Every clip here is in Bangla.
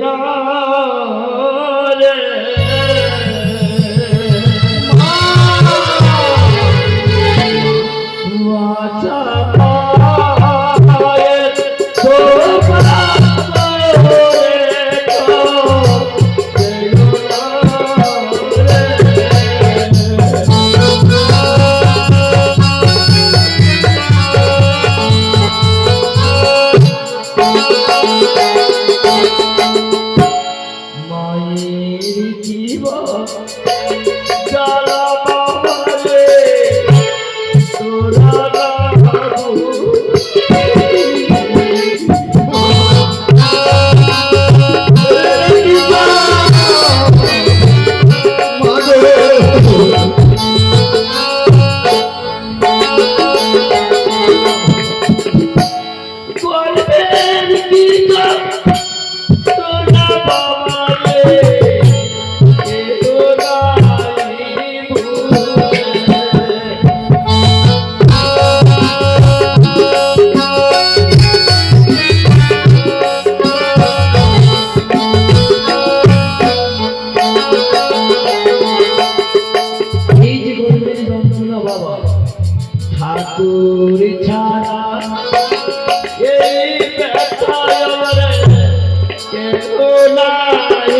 না রে আচ্ছা ঠাকুর ছাড়া এই ব্যথায় কেউ নাই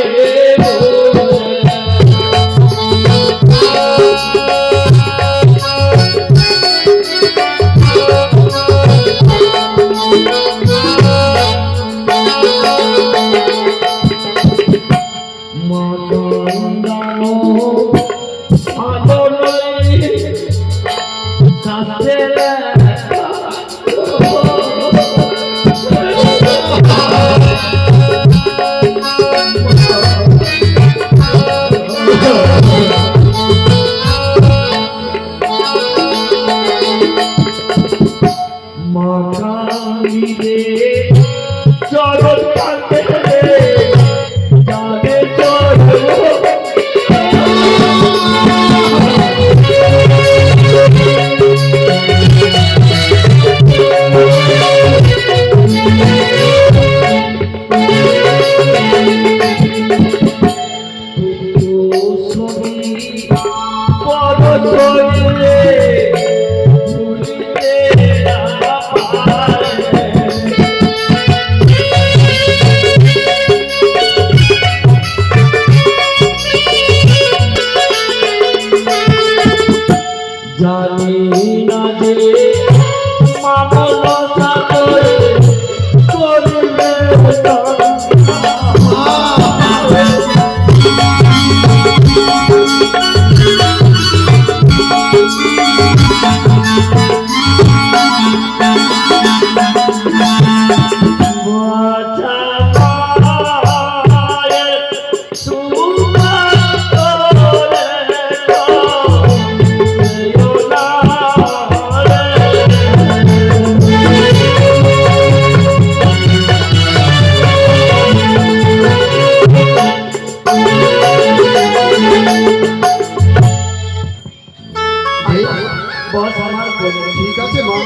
ঠিক আছে মা,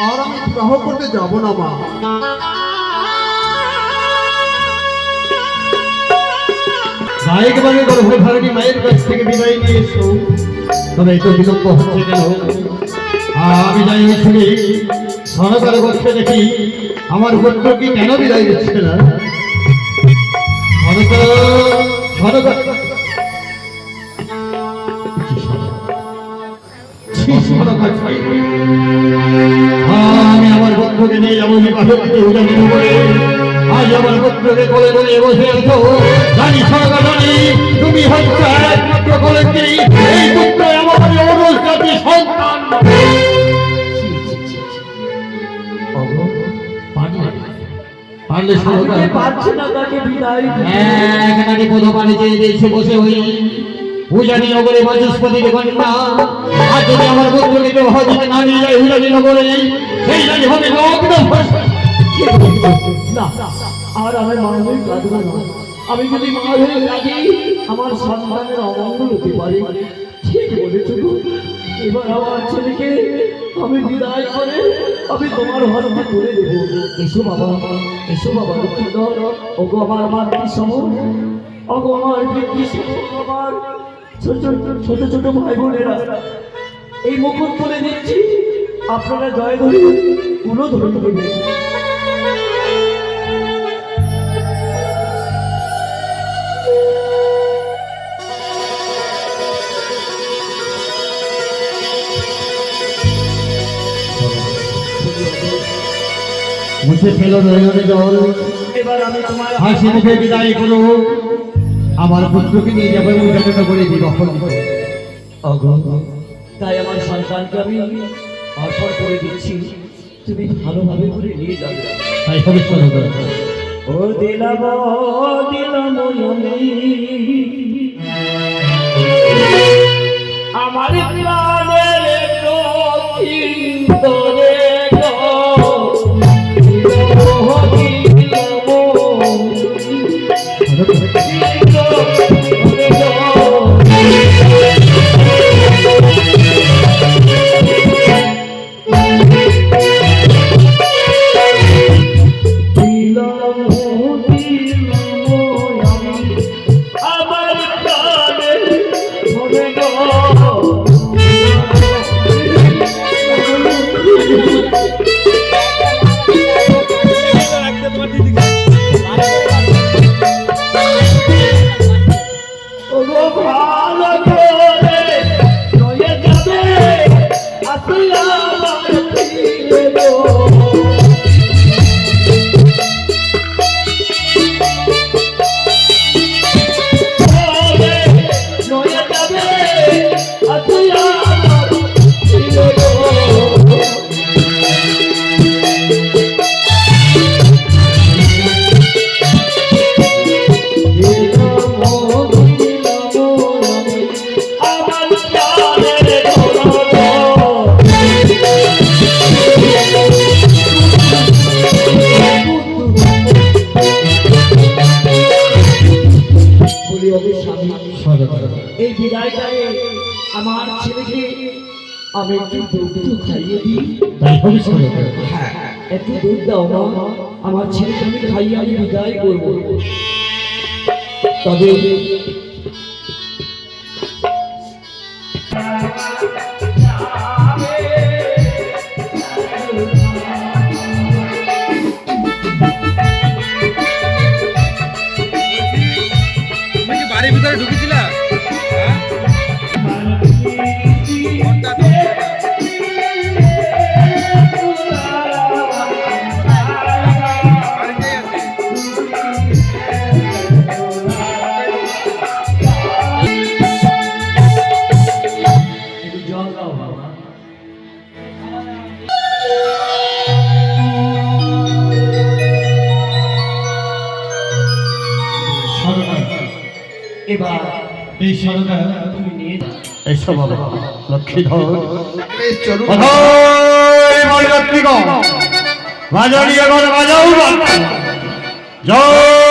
আর আমি বিবাহ করতে যাব না মা। একবারে গর্ভধারিণী মায়ের কাছ থেকে বিদায় নিয়ে এসো। তবে এই তো বিলম্ব হচ্ছে কেন? আমি যাই শুনি সরকার বলতে দেখি আমার পুত্র কি কেন বিদায় দিচ্ছে না? সরকার আমি আমার বন্ধুকে নিয়ে যাবো আজ আমার পুত্রকে কোলে বলে বসে আছো। জানি সরকার জানি তুমি হচ্ছে একমাত্র কলেজে এই পুত্র আমার অনুষ্কাতি সন্তান। পারলে পারছি না তাকে বিদায় এখানে কোথাও পানি চেয়ে দিয়েছে বসে হই উজানি নগরে বাচস্পতির কন্যা। আর যদি আমার পুত্রকে কেউ হজে না নিয়ে যায় উজানি নগরে সেই জানি হবে লগ্ন। না আর আমি মা হয়ে কাঁদব না। আমি যদি মা হয়ে কাঁদি আমার সন্তানের অমঙ্গল হতে পারে। ঠিক বলেছ, এবার আমার ছেলেকে আমি বিদায় করে আমি তোমার হস্তে তুলে দেব। এসো বাবা, এসো বাবা লক্ষ্মীধর। ওগো আমার মাতৃ সম, ওগো আমার পিতৃ সম, আমার ছোট ছোট ছোট ভাই বোনেরা, এই মুকুট তুলে দিচ্ছি, আপনারা জয় ধরে পুরো ধরে দেবেন। মুছে ফেলো নয়নের জল, এবার আমি তোমার হাসি মুখে বিদায় করো। আমার পুত্রকে নিয়ে যাবে উদ্যাপন করে বিবাহ দিতে। তাই আমার সন্তানকে আমি অর্পণ করে দিচ্ছি, তুমি ভালোভাবে করে নিয়ে যাবে। তাই হবে সরকার। ও দিলাম দিলাম আমার প্রাণের চিন্তরে এই বিদায়টায় আমার ছেলেকে আমি একটু দুধ খাইয়ে দিই। তাই হবে সরকার। হ্যাঁ, একটু দুধ দাও মা, আমার ছেলেকে আমি খাইয়ে আমি বিদায় করবো। তবে বাড়ির ভিতরে ঢুকেছিলা? এবার এই সরকার তুমি নিয়ে যাও। এসো বাবা লক্ষ্মীধর। বেশ চলুন। বাজাও বাজাও জয়